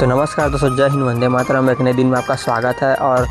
तो नमस्कार दोस्तों, जय हिंद, वंदे मातरम। एक नए दिन में आपका स्वागत है और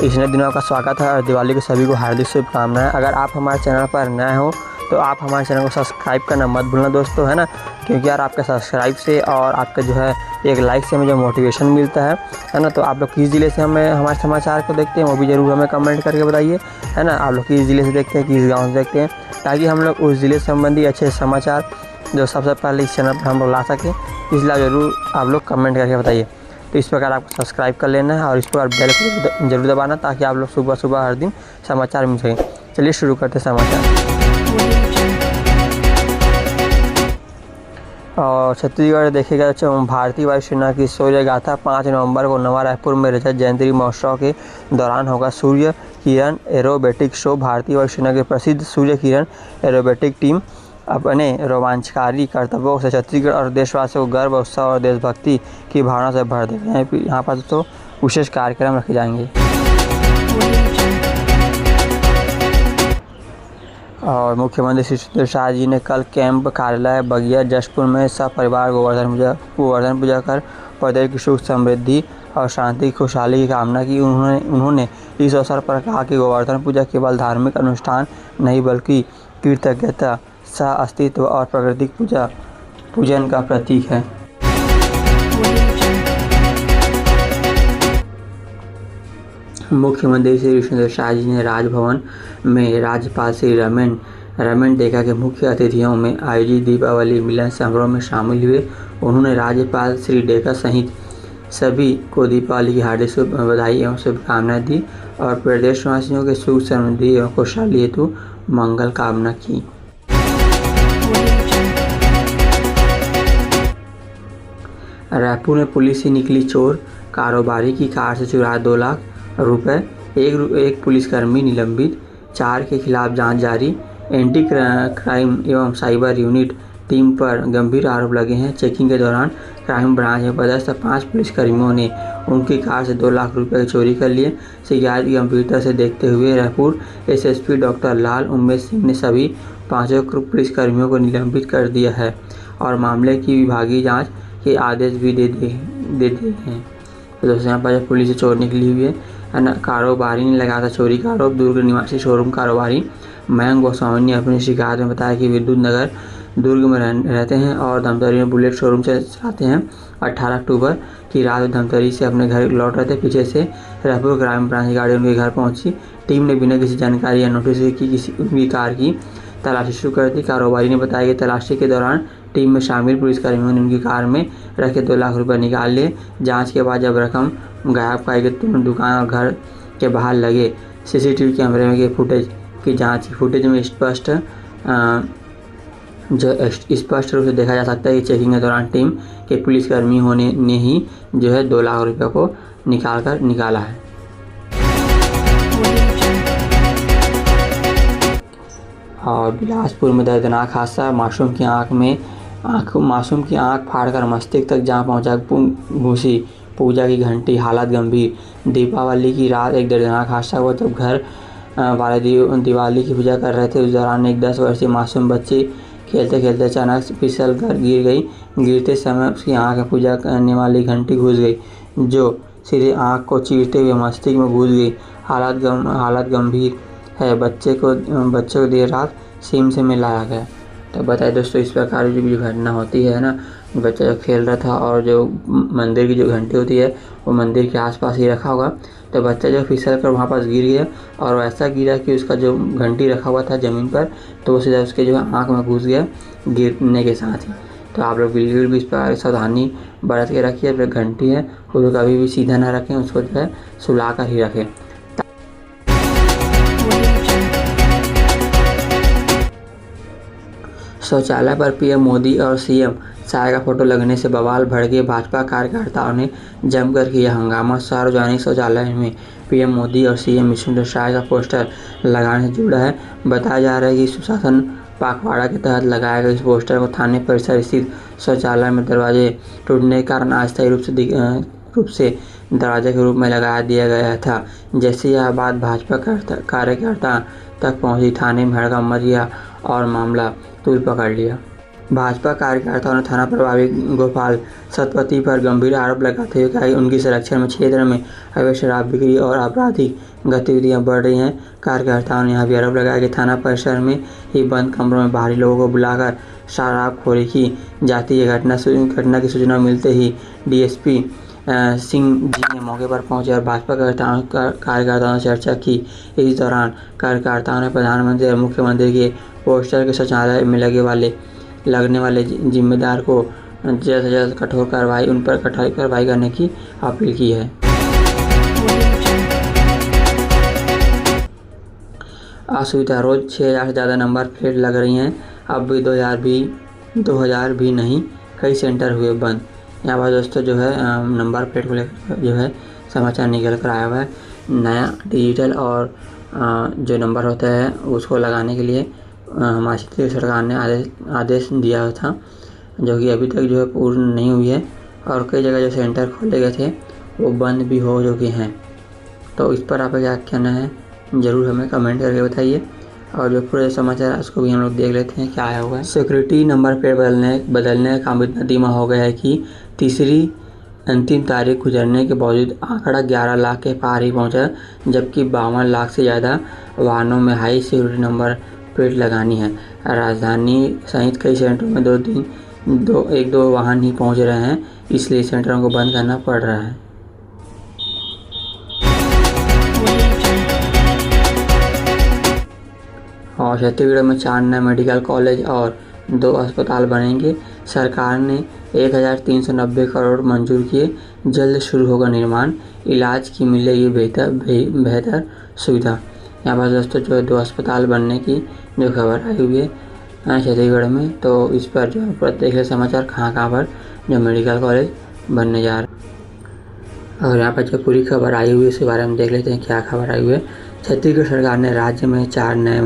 इस नए दिन में आपका स्वागत है और दिवाली के सभी को हार्दिक शुभकामनाएं। अगर आप हमारे चैनल पर नए हो तो आप हमारे चैनल को सब्सक्राइब करना मत भूलना दोस्तों, है ना। क्योंकि यार आपके सब्सक्राइब से और आपका जो है एक लाइक से मुझे मोटिवेशन मिलता है ना। तो आप लोग किस ज़िले से हमें हमारे समाचार को देखते हैं वो भी ज़रूर हमें कमेंट करके बताइए, है ना। आप लोग किस ज़िले से देखते हैं, किस गाँव से देखते हैं, ताकि हम लोग उस ज़िले संबंधी अच्छे समाचार जो सबसे पहले इस चैनल पर हम लोग ला सकें, इसलिए ज़रूर आप लोग कमेंट करके बताइए। तो इस प्रकार आपको सब्सक्राइब कर लेना है और इस प्रकार बेल को जरूर दबाना, ताकि आप लोग सुबह सुबह हर दिन समाचार मिल सकें। चलिए शुरू करते हैं समाचार। और छत्तीसगढ़ देखेगा भारतीय वायुसेना की शौर्य गाथा 5 नवंबर को नवा रायपुर में रजत जयंती महोत्सव के दौरान होगा सूर्य किरण एरोबेटिक शो। भारतीय वायुसेना की प्रसिद्ध सूर्य किरण एरोबेटिक टीम अपने रोमांचकारी कर्तव्यों से छत्तीसगढ़ और देशवासियों को गर्व, उत्साह और देशभक्ति की भावना से भर देगा। यहाँ पर तो विशेष कार्यक्रम रखे जाएंगे। और मुख्यमंत्री श्री सुंदर शाह जी ने कल कैंप कार्यालय बगिया जशपुर में सपरिवार गोवर्धन पूजा कर प्रदेश की सुख समृद्धि और शांति खुशहाली की कामना की। उन्होंने इस अवसर पर कहा कि गोवर्धन पूजा केवल धार्मिक अनुष्ठान नहीं बल्कि कृतज्ञता, सह अस्तित्व और प्राकृतिक पूजन का प्रतीक है। मुख्यमंत्री श्री सुंदर शाह जी ने राजभवन में राज्यपाल श्री रमेन डेका के मुख्य अतिथियों में आयोजित दीपावली मिलन समारोह में शामिल हुए। उन्होंने राज्यपाल श्री डेका सहित सभी को दीपावली की हार्दिक बधाई एवं शुभकामनाएं दी और प्रदेशवासियों के सुख समृद्धि एवं खुशहाली हेतु मंगल कामना की। रायपुर में पुलिस से निकली चोर कारोबारी की कार से चुराए 2 लाख रुपए, एक पुलिसकर्मी निलंबित, 4 के खिलाफ जांच जारी। एंटी क्राइम एवं साइबर यूनिट टीम पर गंभीर आरोप लगे हैं। चेकिंग के दौरान क्राइम ब्रांच में पदस्थ 5 पुलिसकर्मियों ने उनकी कार से 2 लाख रुपए की चोरी कर लिए। शिकायत की गंभीरता से देखते हुए रायपुर एसएसपी डॉक्टर लाल उमेश सिंह ने सभी 5 पुलिसकर्मियों को निलंबित कर दिया है और मामले की विभागीय जाँच के आदेश भी दे दिए हैं। तो दोस्तों, यहाँ पर पुलिस से चोर निकली हुई है ना। कारोबारी ने लगाया था चोरी का आरोप। दुर्ग निवासी शोरूम कारोबारी मयंक गोस्वामी ने अपनी शिकायत में बताया कि विद्युत नगर दुर्ग में रहते हैं और धमतरी में बुलेट शोरूम से चलाते हैं। 18 अक्टूबर की रात धमतरी से अपने घर लौट रहे थे। पीछे से रायपुर क्राइम ब्रांच की गाड़ी उनके घर पहुंची। टीम ने बिना किसी जानकारी या नोटिस की उनकी कार की तलाशी शुरू कर दी। कारोबारी ने बताया कि तलाशी के दौरान टीम में शामिल पुलिसकर्मियों ने उनकी कार में रखे 2 लाख रुपए निकाल लिए। जांच के बाद जब रकम गायब पाई गई तो दुकान और घर के बाहर लगे सीसीटीवी कैमरे में के फुटेज की जांच की। फुटेज में स्पष्ट रूप से देखा जा सकता है कि चेकिंग के दौरान टीम के पुलिसकर्मियों ने ही जो है 2 लाख रुपए को निकाला है। और बिलासपुर में दर्दनाक हादसा, मासूम की आंख फाड़कर मस्तिष्क तक जहां पहुंचा घुसी पूजा की घंटी, हालत गंभीर। दीपावली की रात एक दर्दनाक हादसा हुआ जब घर वाले दिवाली की पूजा कर रहे थे। उस दौरान एक 10 वर्षीय मासूम बच्ची खेलते खेलते अचानक फिसल कर गिर गई। गिरते समय उसकी आंख में पूजा करने वाली घंटी घुस गई, जो सीधे आंख को चीरते हुए मस्तिष्क में घुस गई। हालत गंभीर है। बच्चे को देर रात सिम्स में लाया गया। तो बताइए दोस्तों, इस प्रकार की जो घटना होती है ना, बच्चा जो खेल रहा था और जो मंदिर की जो घंटी होती है वो मंदिर के आसपास ही रखा होगा। तो बच्चा जो फिसल कर वहाँ पास गिर गया और वैसा गिरा कि उसका जो घंटी रखा हुआ था ज़मीन पर तो वो सीधा उसके जो है आँख में घुस गया गिरने के साथ ही। तो आप लोग बिल्कुल भी इस प्रकार सावधानी बरत के रखिए। फिर घंटी है उसको कभी भी सीधा ना रखें, उसको जो है सुला कर ही रखें। शौचालय पर पीएम मोदी और सीएम शाह का फोटो लगने से बवाल भड़के। भाजपा कार्यकर्ताओं ने जमकर किया हंगामा। सार्वजनिक शौचालय में पीएम मोदी और सीएम सुंदर शाह का पोस्टर लगाने से जुड़ा है। बताया जा रहा है कि सुशासन पखवाड़ा के तहत लगाए गए इस पोस्टर को थाने परिसर स्थित शौचालय में दरवाजे टूटने के कारण अस्थायी रूप से दरवाजे के रूप में लगा दिया गया था। जैसे यह बात भाजपा कार्यकर्ता तक पहुंची, थाने में हड़कंप मच गया और मामला तूल पकड़ लिया। भाजपा कार्यकर्ताओं ने थाना प्रभारी गोपाल सतपथी पर गंभीर आरोप लगाते हुए कहा कि उनकी संरक्षण में क्षेत्र में अवैध शराब बिक्री और आपराधिक गतिविधियां बढ़ रही हैं। कार्यकर्ताओं ने यह भी आरोप लगाया कि थाना परिसर में ही बंद कमरों में बाहरी लोगों को बुलाकर शराबखोरी की जाती है। घटना की सूचना मिलते ही डीएसपी सिंह जी ने मौके पर पहुंचे और भाजपा कार्यकर्ताओं से चर्चा की। इस दौरान कार्यकर्ताओं ने प्रधानमंत्री और मुख्यमंत्री के पोस्टर के शौचालय में लगने वाले जिम्मेदार को जल्द से जल्द कठोर कार्रवाई करने की अपील की है। असुविधा, रोज 6000 से ज़्यादा नंबर प्लेट लग रही हैं। अब भी 2000 भी नहीं, कई सेंटर हुए बंद। यहाँ पर दोस्तों जो है नंबर प्लेट को लेकर जो है समाचार निकल कर आया हुआ है। नया डिजिटल और जो नंबर होता है उसको लगाने के लिए हमारी छत्तीसगढ़ सरकार ने आदेश दिया हुआ था, जो कि अभी तक जो है पूर्ण नहीं हुई है और कई जगह जो सेंटर खोले गए थे वो बंद भी हो चुके हैं। तो इस पर आपका क्या कहना है ज़रूर हमें कमेंट करके बताइए। और जो पूरे समाचार है उसको भी हम लोग देख लेते हैं क्या आया हुआ है। सिक्योरिटी नंबर प्लेट बदलने का काम इतना धीमा हो गया है कि तीसरी अंतिम तारीख गुजरने के बावजूद आंकड़ा 11 लाख के पार ही पहुंचा, जबकि 52 लाख से ज़्यादा वाहनों में हाई सिक्योरिटी नंबर प्लेट लगानी है। राजधानी सहित कई सेंटरों में एक दो वाहन ही पहुंच रहे हैं, इसलिए सेंटरों को बंद करना पड़ रहा है। और छत्तीसगढ़ में 4 नए मेडिकल कॉलेज और 2 अस्पताल बनेंगे। सरकार ने 1390 करोड़ मंजूर किए, जल्द शुरू होगा निर्माण। इलाज की मिलेगी बेहतर सुविधा। यहाँ पर दोस्तों जो 2 अस्पताल बनने की जो खबर आई हुई है छत्तीसगढ़ में, तो इस पर जो प्रत्येक समाचार कहाँ पर जो मेडिकल कॉलेज बनने जा रहे हैं। और यहाँ पर जो पूरी खबर आई हुई है इसके बारे में देख लेते हैं क्या खबर आई हुई है। छत्तीसगढ़ सरकार ने राज्य में 4 नए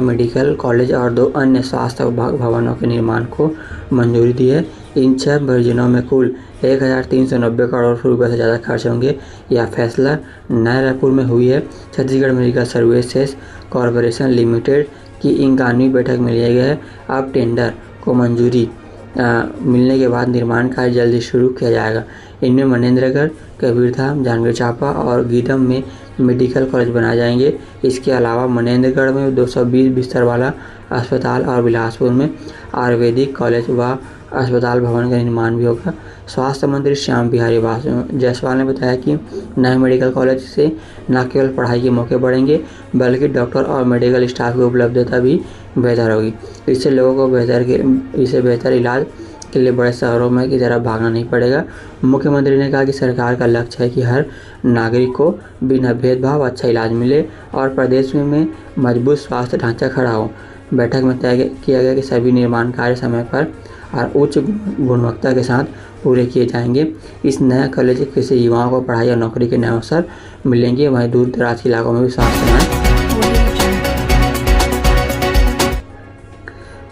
मेडिकल कॉलेज और 2 अन्य स्वास्थ्य भवनों के निर्माण को मंजूरी दी है। इन 6 परियोजनाओं में कुल 1390 करोड़ रुपये से ज़्यादा खर्च होंगे। यह फैसला नए रायपुर में हुई है। Chhattisgarh medical services corporation limited की 51वीं बैठक में लिया गया है। अब टेंडर को मंजूरी मिलने के बाद निर्माण कार्य जल्दी शुरू किया जाएगा। इनमें मनेन्द्रगढ़, कबीरधाम, जांजगीर चांपा और गीदम में मेडिकल कॉलेज बनाए जाएंगे। इसके अलावा मनेन्द्रगढ़ में 220 बिस्तर वाला अस्पताल और बिलासपुर में आयुर्वेदिक कॉलेज व अस्पताल भवन का निर्माण भी होगा। स्वास्थ्य मंत्री श्याम बिहारी जायसवाल ने बताया कि नए मेडिकल कॉलेज से न केवल पढ़ाई के मौके बढ़ेंगे, बल्कि डॉक्टर और मेडिकल स्टाफ की उपलब्धता भी बेहतर होगी। इससे लोगों को बेहतर इलाज के लिए बड़े शहरों में की तरफ भागना नहीं पड़ेगा। मुख्यमंत्री ने कहा कि सरकार का लक्ष्य है कि हर नागरिक को बिना भेदभाव अच्छा इलाज मिले और प्रदेश में मजबूत स्वास्थ्य ढांचा खड़ा हो। बैठक में तय किया गया कि सभी निर्माण कार्य समय पर और उच्च गुणवत्ता के साथ पूरे किए जाएंगे। इस नए कॉलेज से युवाओं को पढ़ाई और नौकरी के नए अवसर मिलेंगे। वहीं दूर दराज के इलाकों में भी स्वास्थ्य सेवाएं।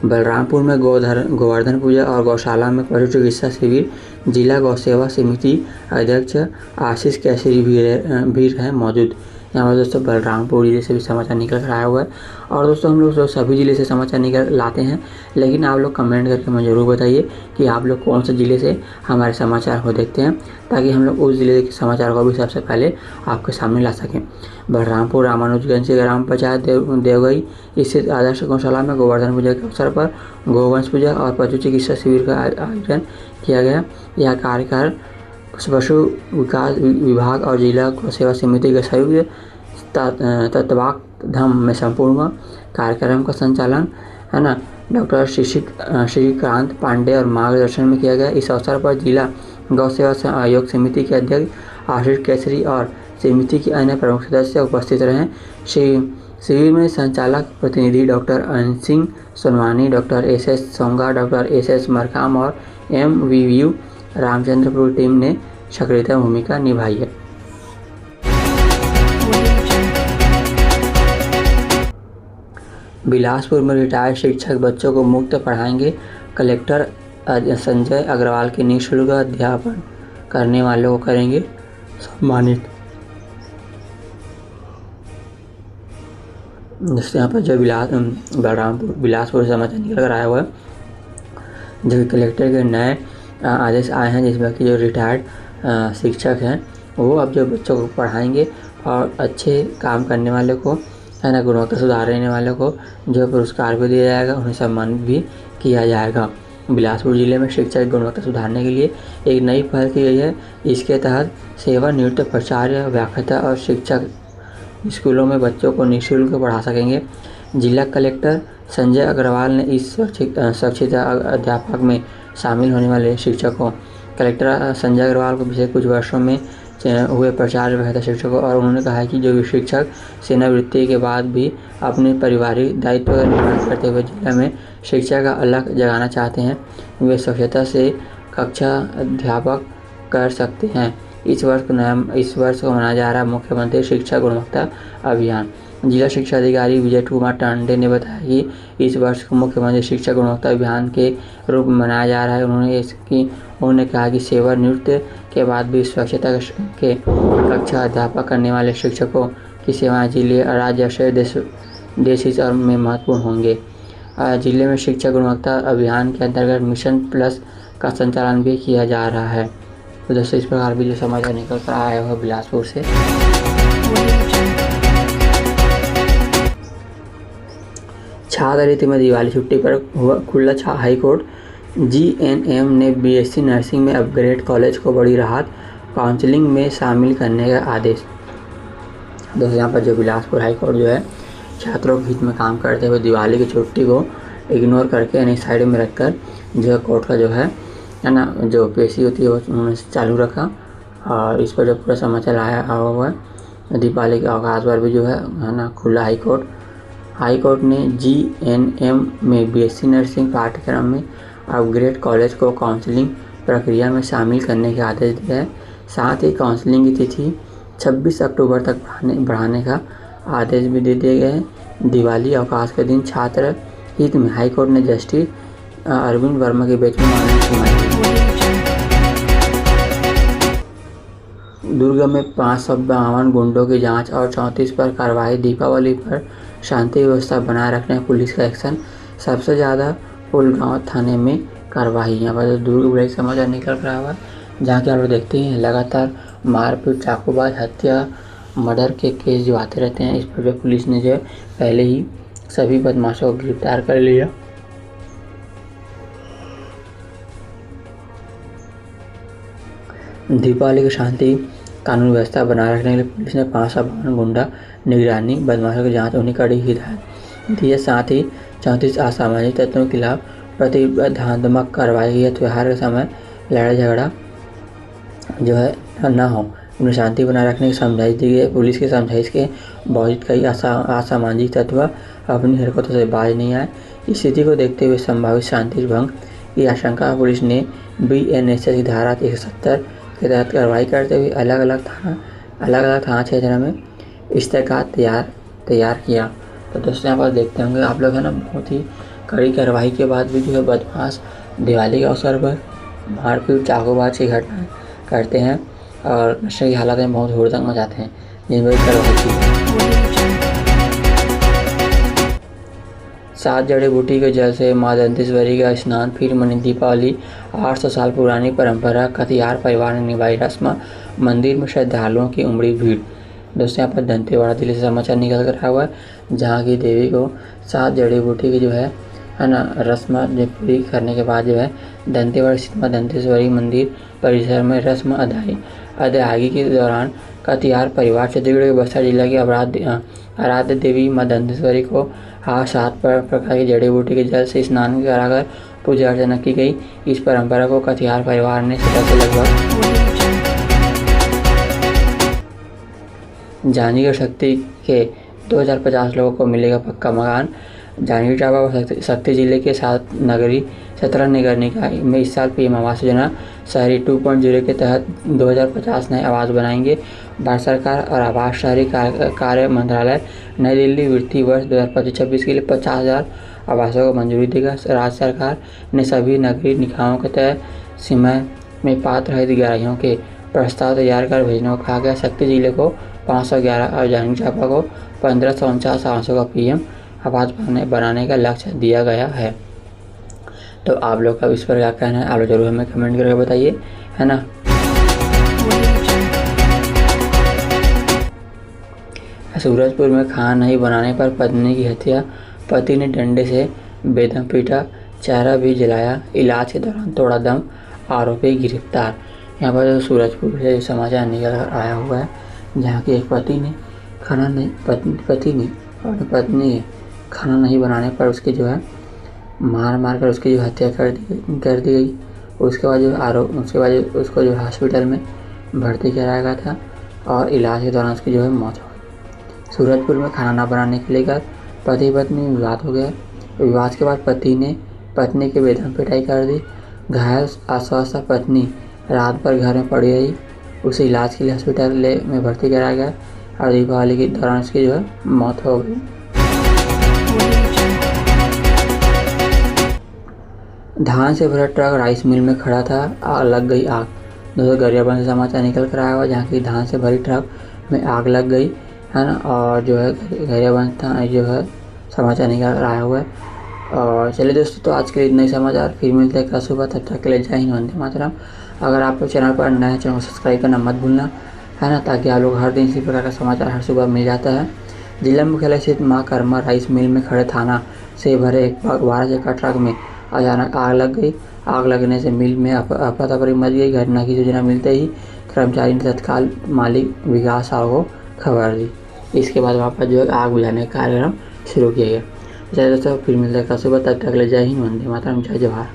बलरामपुर में गोवर्धन पूजा और गौशाला में पशु चिकित्सा शिविर। जिला गौ सेवा समिति अध्यक्ष आशीष केसरी भी रहे मौजूद। यहाँ पर दोस्तों बलरामपुर जिले से भी समाचार निकल कर आया हुआ है। और दोस्तों हम लोग सभी ज़िले से समाचार निकल लाते हैं, लेकिन आप लोग कमेंट करके मुझे ज़रूर बताइए कि आप लोग कौन से ज़िले से हमारे समाचार को देखते हैं, ताकि हम लोग उस ज़िले के समाचार को भी सबसे पहले आपके सामने ला सकें। बलरामपुर रामानुजगंज के ग्राम पंचायत देवगई स्थित आदर्श गौशाला में गोवर्धन पूजा के अवसर पर गोवंश पूजा और पशु चिकित्सा शिविर का आयोजन किया गया। यह कार्यक्रम पशु विकास विभाग और जिला गौ सेवा समिति के संयुक्त तत्वावधान में संपूर्ण हुआ। कार्यक्रम का संचालन है ना डॉक्टर श्रीकांत पांडे और मार्गदर्शन में किया गया। इस अवसर पर जिला गौ सेवा आयोग समिति के अध्यक्ष आशीष केसरी और समिति के अन्य प्रमुख सदस्य उपस्थित रहे। शिविर में संचालक प्रतिनिधि डॉक्टर अनसिंह Sonwani, doctor S Songa, doctor S Markam और MVU रामचंद्रपुर टीम ने सक्रिय भूमिका निभाई है। बिलासपुर में रिटायर्ड शिक्षक बच्चों को मुफ्त पढ़ाएंगे। कलेक्टर संजय अग्रवाल के निःशुल्क अध्यापन करने वालों को करेंगे सम्मानित। जिससे यहाँ पर जो बलरामपुर बिलासपुर से समाचार निकल कर आया हुआ है, जो कलेक्टर के नए आदेश आए हैं, जिसमें कि जो रिटायर्ड शिक्षक हैं वो अब जो बच्चों को पढ़ाएंगे और अच्छे काम करने वाले को, है ना, गुणवत्ता सुधारने वाले को जो पुरस्कार भी दिया जाएगा, उन्हें सम्मानित भी किया जाएगा। बिलासपुर जिले में शिक्षा की गुणवत्ता सुधारने के लिए एक नई पहल की गई है। इसके तहत सेवानिवृत्त प्राचार्य, व्याख्याता और शिक्षक स्कूलों में बच्चों को निःशुल्क पढ़ा सकेंगे। जिला कलेक्टर संजय अग्रवाल ने इस स्वच्छता अध्यापक में शामिल होने वाले शिक्षकों, कलेक्टर संजय अग्रवाल को पिछले कुछ वर्षों में हुए प्राचार्य, व्याख्याता शिक्षकों, और उन्होंने कहा है कि जो भी शिक्षक सेवानिवृत्ति के बाद भी अपने पारिवारिक दायित्व का निर्वहन करते हुए जिला में शिक्षा का अलग जगाना चाहते हैं, वे स्वच्छता से कक्षा अध्यापक कर सकते हैं। इस वर्ष को मनाया जा रहा मुख्यमंत्री शिक्षा गुणवत्ता अभियान। जिला शिक्षा अधिकारी विजय कुमार टांडे ने बताया कि इस वर्ष को मुख्यमंत्री शिक्षा गुणवत्ता अभियान के रूप में मनाया जा रहा है। उन्होंने कहा कि सेवानिवृत्ति के बाद भी स्वच्छता के कक्षा अध्यापक करने वाले शिक्षकों की सेवाएं जिले, राज्य, शहर, देश हित में महत्वपूर्ण होंगे। जिले में शिक्षा गुणवत्ता अभियान के अंतर्गत मिशन प्लस का संचालन भी किया जा रहा है। तो दोस्तों, इस प्रकार भी जो समाचार निकल कर आया हुआ बिलासपुर से। छात्र रीति में दिवाली छुट्टी पर हुआ खुला हाई कोर्ट। जीएनएम ने बीएससी नर्सिंग में अपग्रेड कॉलेज को बड़ी राहत, काउंसलिंग में शामिल करने का आदेश। दोस्तों, यहाँ पर जो बिलासपुर हाई कोर्ट जो है छात्रों के हित में काम करते हुए दिवाली की छुट्टी को इग्नोर करके, यानी साइड में रखकर जो कोर्ट का जो है ना, जो पेशी होती है वो उन्होंने चालू रखा। और इस पर जो पूरा समाचार आया हुआ है, दीपावली के अवकाश पर भी जो है ना खुला हाई कोर्ट ने जीएनएम में बीएससी नर्सिंग पाठ्यक्रम में अपग्रेड कॉलेज को काउंसलिंग प्रक्रिया में शामिल करने के आदेश दिया है। साथ ही काउंसलिंग की तिथि 26 अक्टूबर तक बढ़ाने का आदेश भी दे दिए गए हैं। दिवाली अवकाश के दिन छात्र हित में हाई कोर्ट ने जस्टिस अरविंद वर्मा के बेंच में मामले की सुनवाई। दुर्ग में 552 गुंडों की जांच और 34 पर कार्रवाई। दीपावली पर शांति व्यवस्था बनाए रखने पुलिस का एक्शन। सबसे ज़्यादा पुलगांव थाने में कार्रवाई। यहाँ पर दुर्ग बड़ा समाचार निकल रहा हुआ, जहाँ के आप लोग देखते हैं लगातार मारपीट, चाकूबाज, हत्या, मर्डर के केस जो आते रहते हैं। इस पर पुलिस ने जो पहले ही सभी बदमाशों को गिरफ्तार कर लिया। दीपावली की शांति कानून व्यवस्था बनाए रखने के लिए पुलिस ने 552 गुंडा निगरानी बदमाशों की जांच होने कड़ी हिदायत दी है। साथ ही 34 असामाजिक तत्वों के खिलाफ प्रतिबंधात्मक कार्रवाई की है। त्यौहार के समय लड़ाई झगड़ा जो है न हो, उन्हें शांति बनाए रखने की समझाइश दी गई है। पुलिस की समझाइश के बावजूद कई असामाजिक तत्व अपनी हरकतों से बाज नहीं आए। इस स्थिति को देखते हुए संभावित शांति भंग की आशंका पुलिस ने बीएनएसएस की धारा 170 के तहत कार्रवाई करते हुए अलग अलग थाना क्षेत्र में इस्तेकात तैयार किया। तो दोस्तों, यहाँ पर देखते होंगे आप लोग, है ना, बहुत ही कड़ी कार्रवाई के बाद भी जो है बदमाश दिवाली के अवसर पर मारपीट, चाकूबाज की घटना करते हैं और नशे की हालत में बहुत हुड़दंग मचाते हैं, जिनमें कार्रवाई की। 7 जड़ी बूटी के जल से मां दंतेश्वरी का स्नान फिर मनी दीपावली। 800 साल पुरानी परंपरा कथियार परिवार ने निभाई रस्म। मंदिर में श्रद्धालुओं की उमड़ी भीड़। दोस्तों, यहाँ पर दंतेवाड़ा जिले से समाचार निकल कर आया हुआ है, जहाँ की देवी को 7 जड़ी बूटी की जो है ना रस्म जो पूरी करने के बाद जो है दंतेवाड़ा स्थित मां दंतेश्वरी मंदिर परिसर में रस्म अदायगी के दौरान कथियार परिवार छत्तीसगढ़ के बस्तर जिला की आराध्य देवी मां दंतेश्वरी को 7 प्रकार की जड़ी बूटी के जल से स्नान कराकर पूजा अर्चना की गई। इस परंपरा को कथियार परिवार ने सदा से लगभग जांजगीर शक्ति के 2050 लोगों को मिलेगा पक्का मकान। जांजगीर चांपा व शक्ति जिले के 17 नगर निकाय में इस साल पीएम आवास योजना शहरी 2.0 के तहत 2050 नए आवास बनाएंगे। भारत सरकार और आवास शहरी कार्य मंत्रालय नई दिल्ली वित्तीय वर्ष 2025-26 के लिए 50,000 आवासों को मंजूरी देगा। राज्य सरकार ने सभी नगरीय निकायों के तहत समय में पात्र हितग्राहियों के प्रस्ताव तैयार कर भेजने को कहा गया। शक्ति जिले को 511 और जांजगीर चांपा को 1549 आवासों का पीएम आवास बनाने का लक्ष्य दिया गया है। तो आप लोग का इस पर क्या कहना है, आप लोग जरूर हमें कमेंट करके बताइए, है ना। सूरजपुर में खाना नहीं बनाने पर पत्नी की हत्या, पति ने डंडे से बेदम पीटा, चेहरा भी जलाया, इलाज के दौरान तोड़ा दम, आरोपी गिरफ्तार। यहाँ पर सूरजपुर से समाचार निकल कर आया हुआ है, जहाँ की एक पति ने अपनी पत्नी के खाना नहीं बनाने पर उसकी जो है मार कर उसकी जो हत्या कर दी गई। उसके बाद उसको जो हॉस्पिटल में भर्ती कराया गया था और इलाज के दौरान उसकी जो है मौत हो गई। सूरजपुर में खाना न बनाने के लेकर पति पत्नी में विवाद हो गया। विवाद के बाद पति ने पत्नी की बेदम पिटाई कर दी। घायल अस्वस्थ पत्नी रात भर घर में पड़ी रही। उसे इलाज के लिए हॉस्पिटल में भर्ती कराया गया और दीपावली के दौरान उसकी जो है मौत हो गई। धान से भरा ट्रक राइस मिल में खड़ा था, आग लग गई आग। दोस्तों गरियाबंद से समाचार निकल कर आया हुआ, जहाँ की धान से भरी ट्रक में आग लग गई, है ना। और जो है गरियाबंद था जो है समाचार निकल कर आया हुआ है। और चलिए दोस्तों, तो आज के लिए इतने ही समाचार, फिर मिलते हैं कल सुबह। तब तक के लिए जय हिंद, वंदे मातरम। अगर आप चैनल पर नए हैं, चैनल को सब्सक्राइब करना मत भूलना, है ना, ताकि आप लोग हर दिन इसी प्रकार का समाचार हर सुबह मिल जाता है। जिला मुख्यालय स्थित मां कर्मा राइस मिल में खड़े थाना से भरे एक 12 चक्का ट्रक में अचानक आग लग गई। आग लगने से मिल में अफरा तफरी मच गई। घटना की सूचना मिलते ही कर्मचारी ने तत्काल मालिक विकास साहू को खबर दी। इसके बाद वहाँ पर जो है आग बुझाने का कार्यक्रम शुरू किया गया। जय दोस्तों, फिर मिलते हैं कल सुबह। तब तक के लिए जय हिंद, वंदे मातरम, जय जवाहर।